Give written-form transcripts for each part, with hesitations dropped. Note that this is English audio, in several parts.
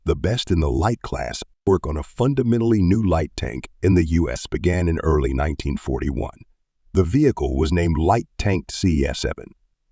The best in the light class work on a fundamentally new light tank in the U.S. began in early 1941. The vehicle was named Light Tank T7.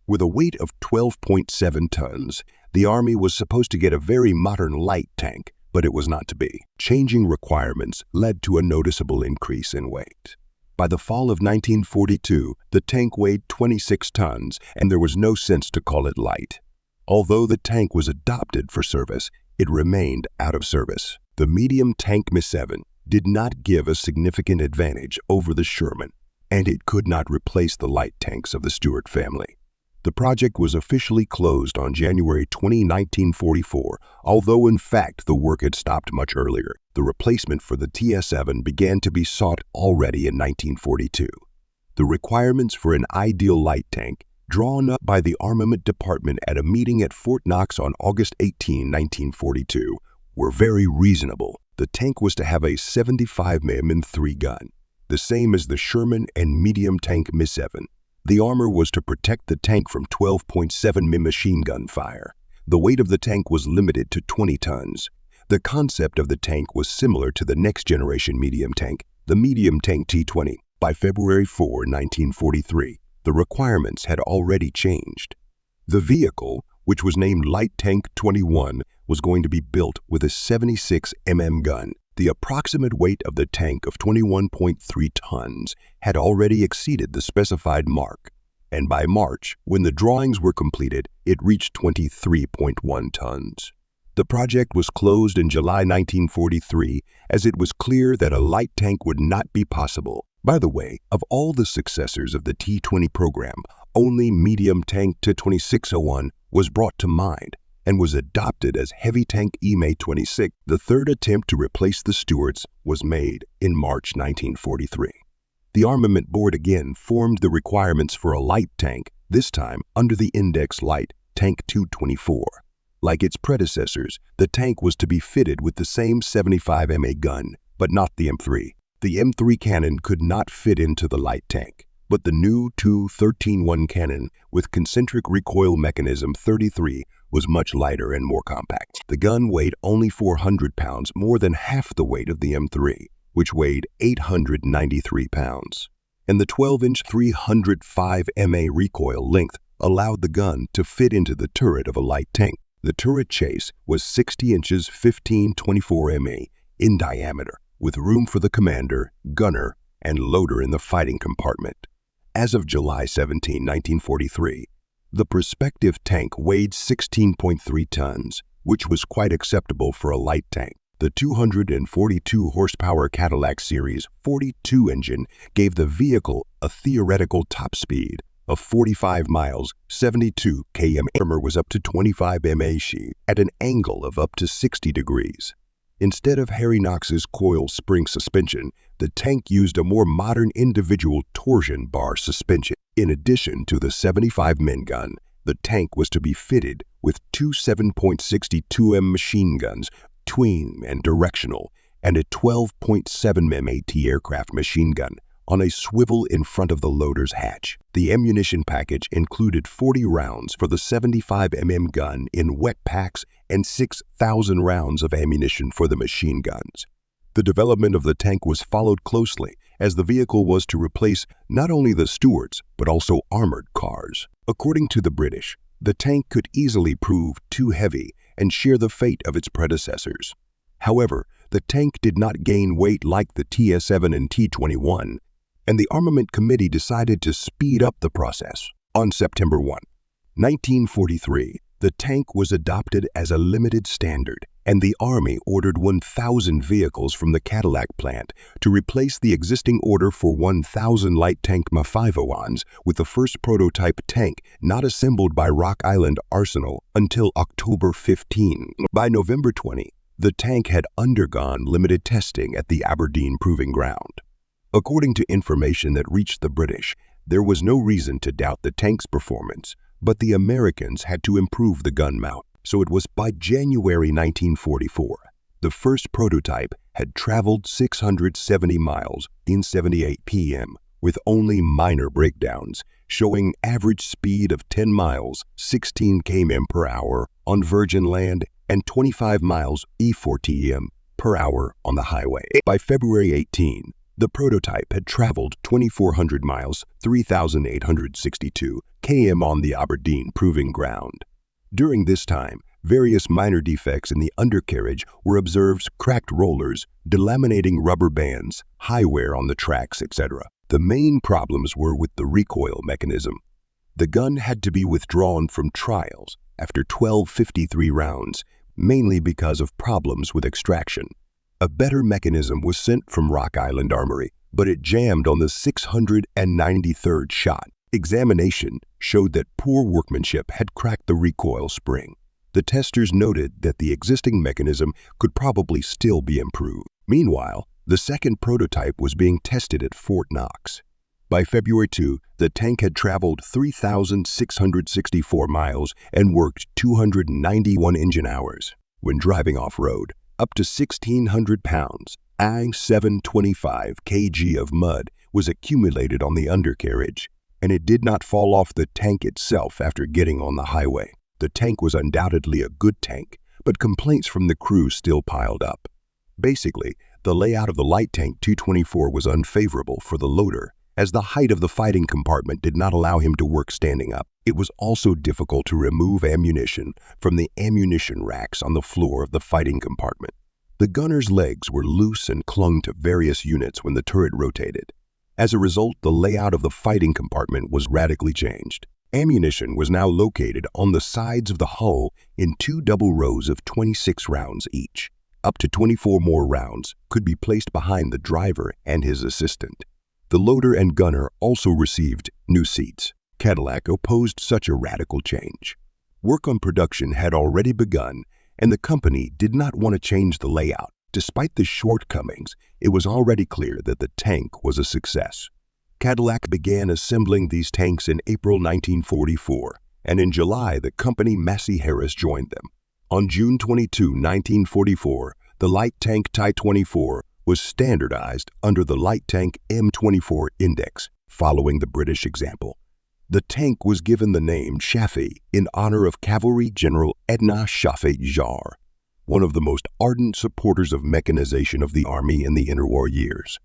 With a weight of 12.7 tons, the Army was supposed to get a very modern light tank, but it was not to be. Changing requirements led to a noticeable increase in weight. By the fall of 1942, the tank weighed 26 tons, and there was no sense to call it light. Although the tank was adopted for service, it remained out of service. The Medium Tank M7 did not give a significant advantage over the Sherman, and it could not replace the light tanks of the Stewart family. The project was officially closed on January 20, 1944, although in fact the work had stopped much earlier. The replacement for the T7 began to be sought already in 1942. The requirements for an ideal light tank, drawn up by the Armament Department at a meeting at Fort Knox on August 18, 1942, were very reasonable. The tank was to have a 75 mm gun, the same as the Sherman and Medium Tank M7. The armor was to protect the tank from 12.7 mm machine gun fire. The weight of the tank was limited to 20 tons. The concept of the tank was similar to the next generation medium tank, the Medium Tank T20. By February 4, 1943, the requirements had already changed. The vehicle, which was named Light Tank T21, was going to be built with a 76 mm gun. The approximate weight of the tank of 21.3 tons had already exceeded the specified mark, and by March, when the drawings were completed, it reached 23.1 tons. The project was closed in July 1943 as it was clear that a light tank would not be possible. By the way, of all the successors of the T-20 program, only Medium Tank T26E1 was brought to mind and was adopted as Heavy Tank M26. The third attempt to replace the Stewarts was made in March 1943. The Armament Board again formed the requirements for a light tank, this time under the index Light Tank T24. Like its predecessors, the tank was to be fitted with the same 75 mm gun, but not the M3. The M3 cannon could not fit into the light tank, but the new 213-1 cannon with concentric recoil mechanism 33 was much lighter and more compact. The gun weighed only 400 pounds, more than half the weight of the M3, which weighed 893 pounds. And the 12-inch 305 MA recoil length allowed the gun to fit into the turret of a light tank. The turret chase was 60 inches 1524 MA in diameter, with room for the commander, gunner, and loader in the fighting compartment. As of July 17, 1943, the prospective tank weighed 16.3 tons, which was quite acceptable for a light tank. The 242 horsepower Cadillac Series 42 engine gave the vehicle a theoretical top speed of 45 miles, 72 km. Armor was up to 25 MA sheet at an angle of up to 60 degrees. Instead of Harry Knox's coil spring suspension, the tank used a more modern individual torsion bar suspension. In addition to the 75 mm gun, the tank was to be fitted with two 7.62 m machine guns, twin and directional, and a 12.7 mm anti-aircraft machine gun on a swivel in front of the loader's hatch. The ammunition package included 40 rounds for the 75 mm gun in wet packs and 6,000 rounds of ammunition for the machine guns. The development of the tank was followed closely, as the vehicle was to replace not only the Stewarts, but also armored cars. According to the British, the tank could easily prove too heavy and share the fate of its predecessors. However, the tank did not gain weight like the T7 and T21, and the Armament Committee decided to speed up the process. On September 1, 1943, the tank was adopted as a limited standard, and the Army ordered 1,000 vehicles from the Cadillac plant to replace the existing order for 1,000 light tank M501s with the first prototype tank not assembled by Rock Island Arsenal until October 15. By November 20, the tank had undergone limited testing at the Aberdeen Proving Ground. According to information that reached the British, there was no reason to doubt the tank's performance, but the Americans had to improve the gun mount. So it was by January 1944. The first prototype had traveled 670 miles in 78 p.m. with only minor breakdowns, showing average speed of 10 miles, 16 km per hour on virgin land and 25 miles (40 per hour on the highway. By February 18, the prototype had traveled 2,400 miles (3,862 km) on the Aberdeen proving ground. During this time, various minor defects in the undercarriage were observed: cracked rollers, delaminating rubber bands, high wear on the tracks, etc. The main problems were with the recoil mechanism. The gun had to be withdrawn from trials after 12.53 rounds, mainly because of problems with extraction. A better mechanism was sent from Rock Island Armory, but it jammed on the 693rd shot. Examination showed that poor workmanship had cracked the recoil spring. The testers noted that the existing mechanism could probably still be improved. Meanwhile, the second prototype was being tested at Fort Knox. By February 2, the tank had traveled 3,664 miles and worked 291 engine hours. When driving off-road, up to 1,600 pounds, 725 kg of mud was accumulated on the undercarriage, and it did not fall off the tank itself after getting on the highway. The tank was undoubtedly a good tank, but complaints from the crew still piled up. Basically, the layout of the Light Tank T24 was unfavorable for the loader, as the height of the fighting compartment did not allow him to work standing up. It was also difficult to remove ammunition from the ammunition racks on the floor of the fighting compartment. The gunner's legs were loose and clung to various units when the turret rotated. As a result, the layout of the fighting compartment was radically changed. Ammunition was now located on the sides of the hull in 2 double rows of 26 rounds each. Up to 24 more rounds could be placed behind the driver and his assistant. The loader and gunner also received new seats. Cadillac opposed such a radical change. Work on production had already begun, and the company did not want to change the layout. Despite the shortcomings, it was already clear that the tank was a success. Cadillac began assembling these tanks in April 1944, and in July the company Massey Harris joined them. On June 22, 1944, the Light Tank T24 was standardized under the Light Tank M24 index, following the British example. The tank was given the name Chaffee in honor of Cavalry General Edna Chaffee Jar, one of the most ardent supporters of mechanization of the Army in the interwar years.